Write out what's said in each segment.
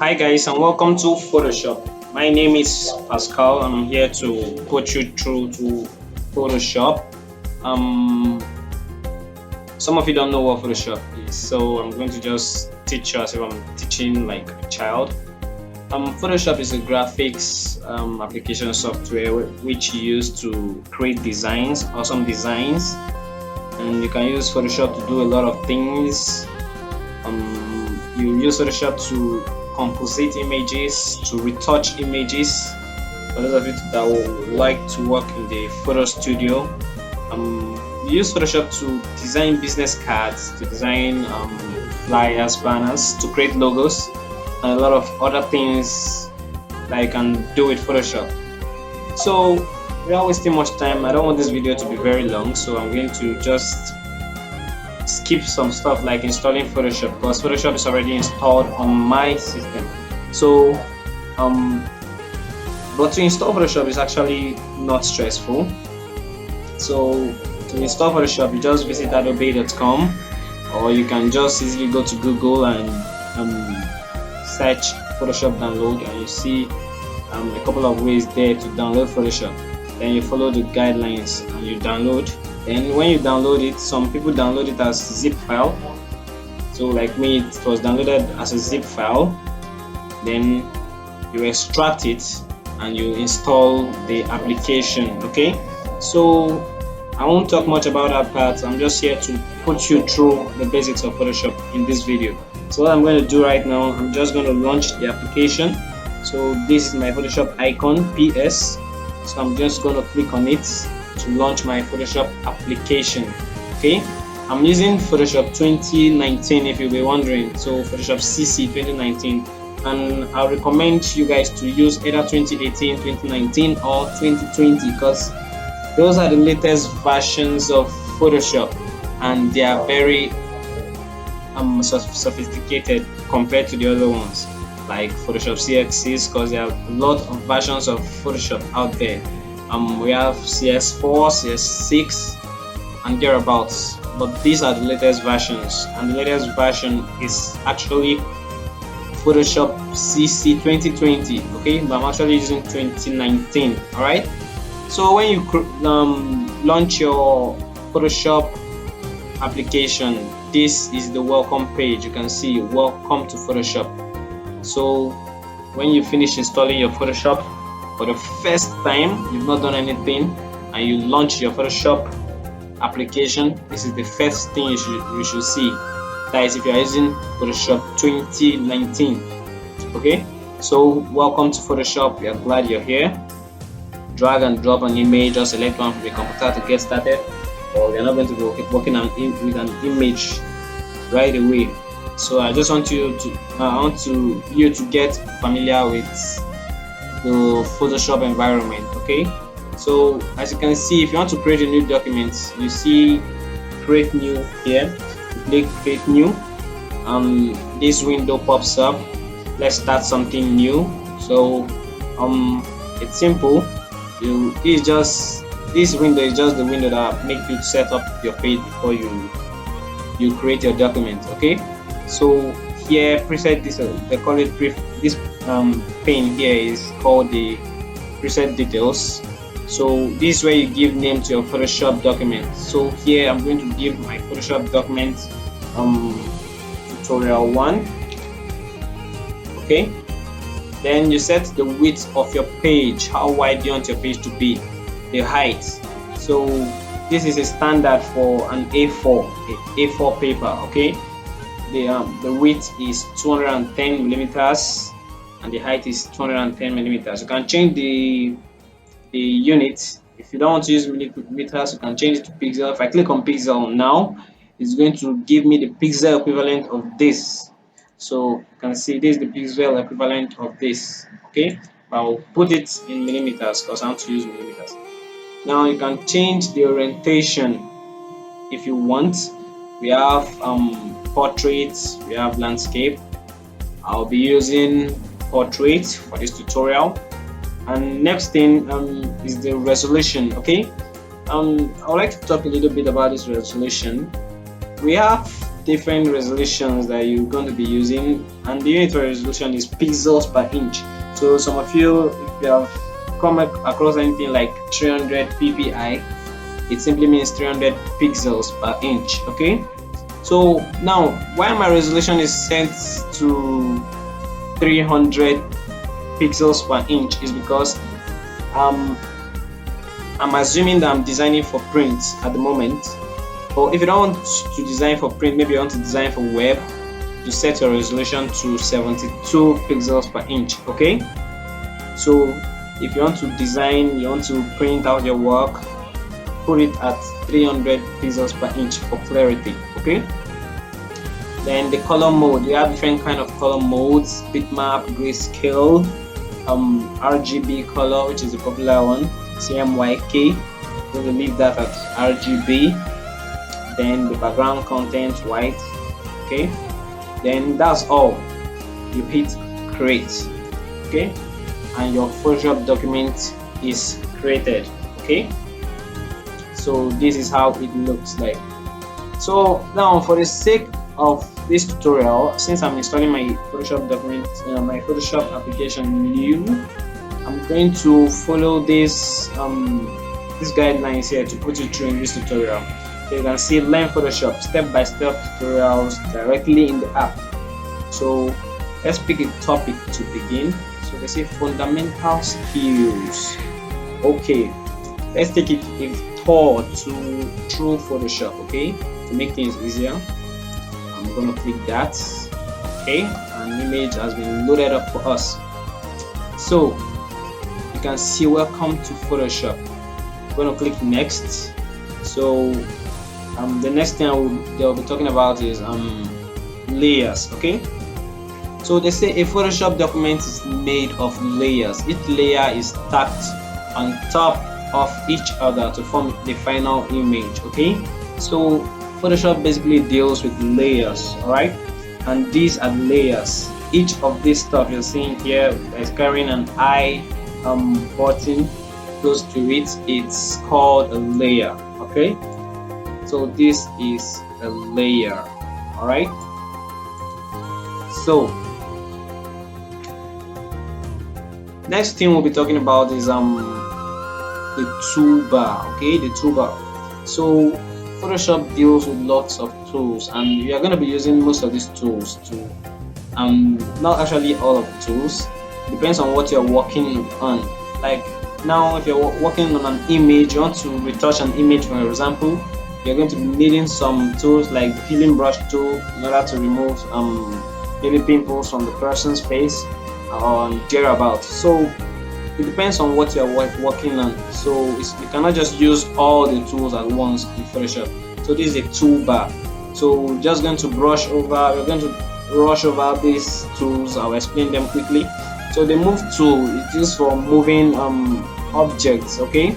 Hi guys and welcome to Photoshop. My name is Pascal. I'm here to put you through to Photoshop. Um, some of you don't know what Photoshop is, so I'm going to just teach you as if I'm teaching like a child. Photoshop is a graphics application software which you use to create designs, awesome designs, and you can use Photoshop to do a lot of things. You use Photoshop to composite images, to retouch images. For those of you that would like to work in the photo studio, you use Photoshop to design business cards, to design flyers, banners, to create logos, and a lot of other things that you can do with Photoshop. So without wasting much time, I don't want this video to be very long, so I'm going to just skip some stuff like installing Photoshop because Photoshop is already installed on my system. So but to install Photoshop is actually not stressful. So to install Photoshop, you just visit adobe.com, or you can just easily go to Google and search Photoshop download, and you see a couple of ways there to download Photoshop. Then you follow the guidelines and you download. Then when you download it, some people download it as zip file. So like me, it was downloaded as a zip file. Then you extract it and you install the application. Okay, so I won't talk much about that part. I'm just here to put you through the basics of Photoshop in this video. So what I'm going to do right now, I'm just going to launch the application. So this is my Photoshop icon, PS. So I'm just going to click on it to launch my Photoshop application. Okay, I'm using Photoshop 2019 if you'll be wondering. So Photoshop CC 2019, and I recommend you guys to use either 2018, 2019 or 2020 because those are the latest versions of Photoshop and they are very sophisticated compared to the other ones like Photoshop CX6, because there are a lot of versions of Photoshop out there. We have CS4, CS6 and thereabouts, but these are the latest versions, and the latest version is actually Photoshop CC 2020. Okay, but I'm actually using 2019. all right, so when you launch your Photoshop application, this is the welcome page. You can see welcome to Photoshop. So when you finish installing your Photoshop for the first time, you've not done anything, and you launch your Photoshop application, this is the first thing you should see. That is if you are using Photoshop 2019. Okay, so welcome to Photoshop. We are glad you're here. Drag and drop an image, just select one from the computer to get started, or we're not going to be working with an image right away. So I just want you to get familiar with the Photoshop environment. Okay, so as you can see, if you want to create a new document, you see create new here. You click create new. This window pops up. Let's start something new. So it's simple. This window is just the window that makes you set up your page before you create your document. Okay, so here preset, this they call it this pane here is called the preset details. So this is where you give name to your Photoshop document. So here I'm going to give my Photoshop document tutorial 1. Okay, then you set the width of your page. How wide do you want your page to be? The height. So this is a standard for an A4 paper. Okay, the width is 210 millimeters and the height is 210 millimeters. You can change the unit. If you don't want to use millimeters, you can change it to pixel. If I click on pixel now, it's going to give me the pixel equivalent of this. So you can see this is the pixel equivalent of this. Okay, I'll put it in millimeters because I want to use millimeters. Now you can change the orientation if you want. We have portraits, we have landscape. I'll be using portrait for this tutorial. And next thing is the resolution. Okay, I would like to talk a little bit about this resolution. We have different resolutions that you're going to be using, and the unit for resolution is pixels per inch. So some of you, if you have come across anything like 300 ppi, it simply means 300 pixels per inch. Okay, so now why my resolution is set to 300 pixels per inch is because I'm assuming that I'm designing for print at the moment. Or if you don't want to design for print, maybe you want to design for web, you set your resolution to 72 pixels per inch. Okay, so if you want to design, you want to print out your work, put it at 300 pixels per inch for clarity. Okay, then the color mode, you have different kind of color modes: bitmap, grayscale, RGB color, which is a popular one, CMYK. We're going to leave that at RGB. Then the background content white. Okay, then that's all. You hit create. Okay, and your Photoshop document is created. Okay, so this is how it looks like. So now, for the sake of this tutorial, since I'm installing my Photoshop document, my Photoshop application new, I'm going to follow this these guidelines here to put you through in this tutorial. So you can see learn Photoshop step-by-step tutorials directly in the app. So let's pick a topic to begin. So they say fundamental skills. Okay, let's take it a tour through Photoshop. Okay, to make things easier, I'm gonna click that. Okay, an image has been loaded up for us. So you can see welcome to Photoshop. I'm gonna click next. So the next thing they'll be talking about is layers. Okay, so they say a Photoshop document is made of layers. Each layer is stacked on top of each other to form the final image. Okay, so Photoshop basically deals with layers. All right, and these are layers. Each of this stuff you're seeing here is carrying an I button close to it. It's called a layer. Okay, so this is a layer. All right, so next thing we'll be talking about is the toolbar. Okay, the toolbar. So Photoshop deals with lots of tools, and we are going to be using most of these tools to not actually all of the tools. Depends on what you're working on. Like now, if you're working on an image, you want to retouch an image, for example, you're going to be needing some tools like the healing brush tool in order to remove maybe pimples from the person's face or thereabouts. So it depends on what you're working on. So you cannot just use all the tools at once in Photoshop. So this is a toolbar. So we're just going to rush over these tools. I'll explain them quickly. So the move tool is used for moving objects. Okay,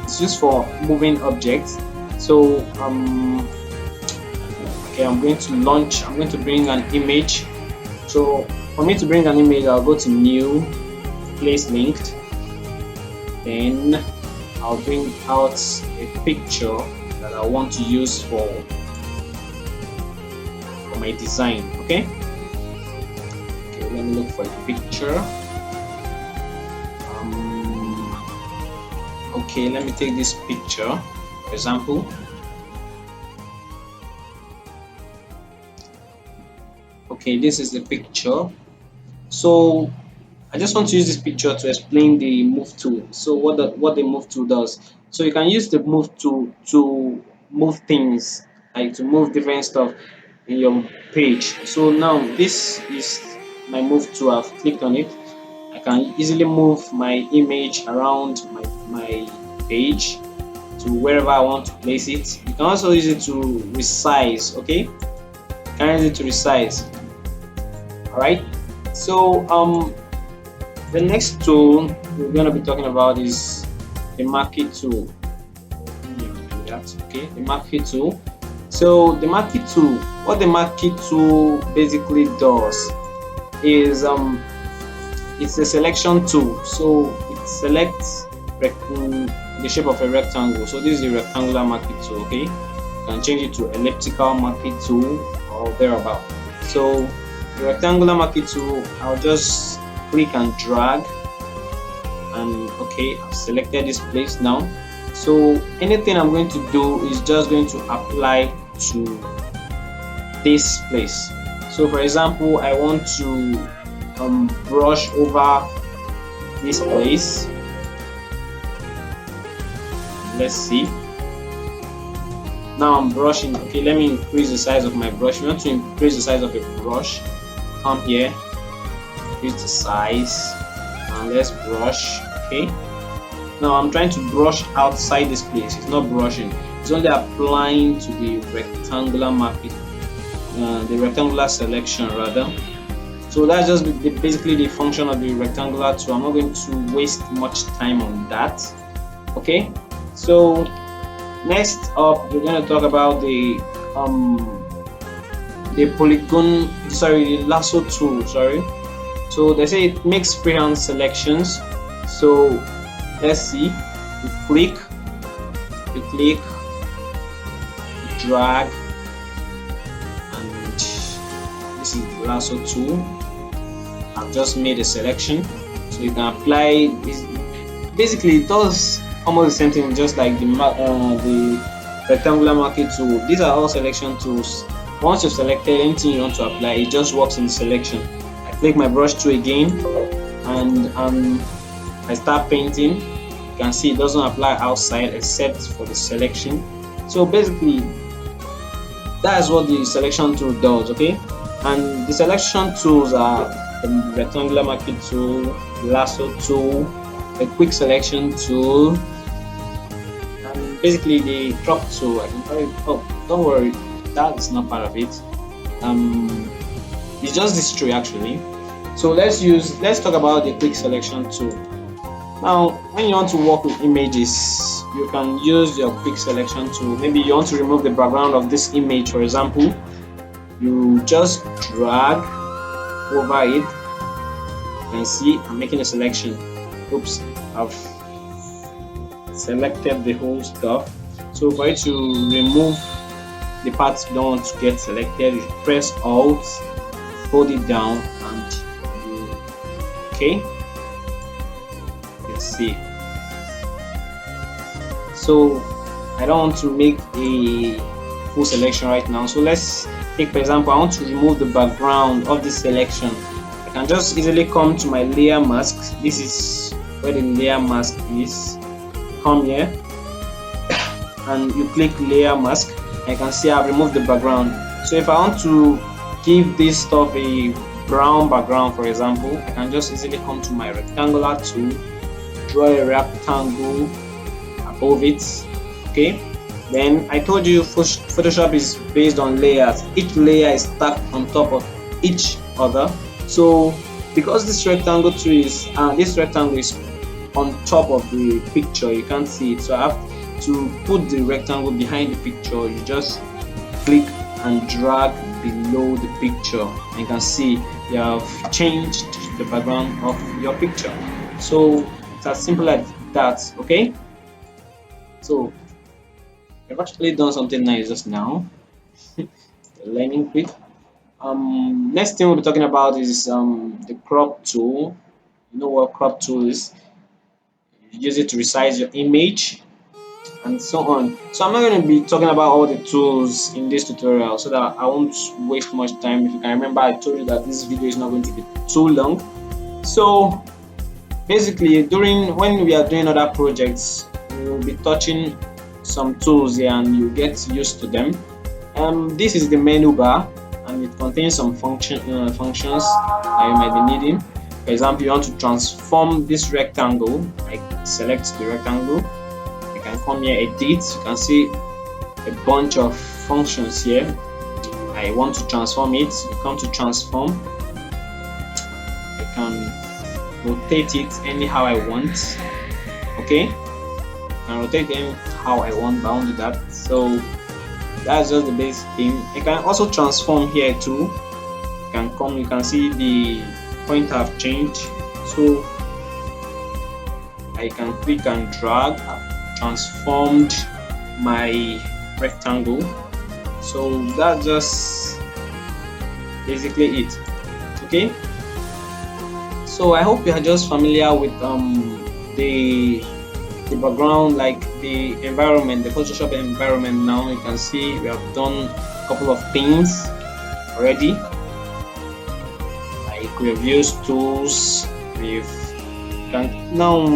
it's used for moving objects. So okay, I'm going to bring an image. So for me to bring an image, I'll go to new, place linked, then I'll bring out a picture that I want to use for my design. Okay, let me look for a picture. Okay, let me take this picture, for example. Okay, this is the picture. So I just want to use this picture to explain the move tool. So what the move tool does. So you can use the move tool to move things, like to move different stuff in your page. So now this is my move tool. I've clicked on it. I can easily move my image around my page to wherever I want to place it. You can also use it to resize. Okay, you can use it to resize. All right. So the next tool we're going to be talking about is the marquee tool. Okay, the marquee tool. So the marquee tool, what the marquee tool basically does is it's a selection tool. So it selects the shape of a rectangle. So this is a rectangular marquee tool. Okay, you can change it to elliptical marquee tool or thereabout. So the rectangular marquee tool, I'll just click and drag, and okay, I've selected this place now. So anything I'm going to do is just going to apply to this place. So for example, I want to brush over this place. Let's see. Now I'm brushing. Okay, let me increase the size of my brush. You want to increase the size of a brush, come here, increase the size, and let's brush. Okay, now I'm trying to brush outside this place. It's not brushing, it's only applying to the rectangular marquee, the rectangular selection rather. So that's just basically the function of the rectangular tool. I'm not going to waste much time on that. Okay, so next up we're going to talk about the polygon, the lasso tool. So they say it makes freehand selections. So let's see. You click, drag, and this is the lasso tool. I've just made a selection, so you can apply this. Basically it does almost the same thing, just like the rectangular marquee tool. These are all selection tools. Once you've selected anything you want to apply, it just works in selection. I click my brush tool again, and I start painting. You can see it doesn't apply outside except for the selection. So basically that's what the selection tool does. Okay, and the selection tools are the rectangular marquee tool, lasso tool, a quick selection tool, and basically the crop tool. I can probably, oh, don't worry, that is not part of it. It's just this tree actually. So let's talk about the quick selection tool. Now when you want to work with images, you can use your quick selection tool. Maybe you want to remove the background of this image, for example. You just drag over it. You can see I'm making a selection. Oops, I've selected the whole stuff. So for you to remove the parts you don't want to get selected, you press Alt, hold it down, and you, okay, let's see. So I don't want to make a full selection right now, so let's take, for example, I want to remove the background of this selection. I can just easily come to my layer mask. This is where the layer mask is. Come here and you click layer mask, and you can see I've removed the background. So if I want to give this stuff a brown background, for example, I can just easily come to my rectangular tool, draw a rectangle above it. Okay, then I told you Photoshop is based on layers. Each layer is stacked on top of each other. So because this rectangle tool is on top of the picture, you can't see it, so I have to put the rectangle behind the picture. You just click and drag below the picture, and you can see you have changed the background of your picture. So it's as simple as that. Okay, so I've actually done something nice just now. Learning quick. Next thing we'll be talking about is the crop tool. You know what crop tool is? You use it to resize your image and so on. So I'm not going to be talking about all the tools in this tutorial, so that I won't waste much time. If you can remember, I told you that this video is not going to be too long. So basically, when we are doing other projects, we will be touching some tools here and you get used to them. This is the menu bar, and it contains some functions that you might be needing. For example, you want to transform this rectangle. I select the rectangle. I can come here, edit. You can see a bunch of functions here. I want to transform it. You come to transform. I can rotate it anyhow I want. Okay, I can rotate it anyhow I want, but I won't do that. So that's just the basic thing. I can also transform here too. You can come, you can see the pointer have changed, so I can click and drag. I've transformed my rectangle. So that's just basically it. Okay, so I hope you are just familiar with the background, like the environment, the Photoshop environment. Now you can see we have done a couple of things already, like we have used tools. We've can now,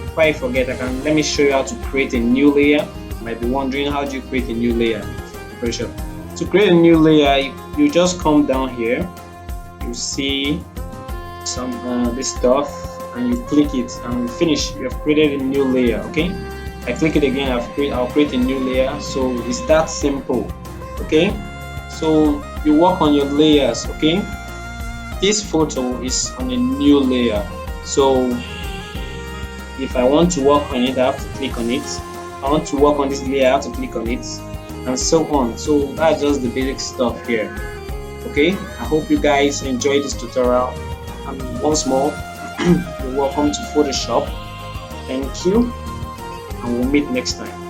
before I forget, let me show you how to create a new layer. You might be wondering, how do you create a new layer in Photoshop? To create a new layer, you just come down here, you see some this stuff, and you click it and finish. You have created a new layer. Okay, I click it again, I'll create a new layer. So it's that simple. Okay, so you work on your layers. Okay, this photo is on a new layer, so if I want to work on it, I have to click on it. If I want to work on this layer, I have to click on it, and so on. So that's just the basic stuff here. Okay, I hope you guys enjoyed this tutorial, and once more, you're welcome to Photoshop. Thank you, and we'll meet next time.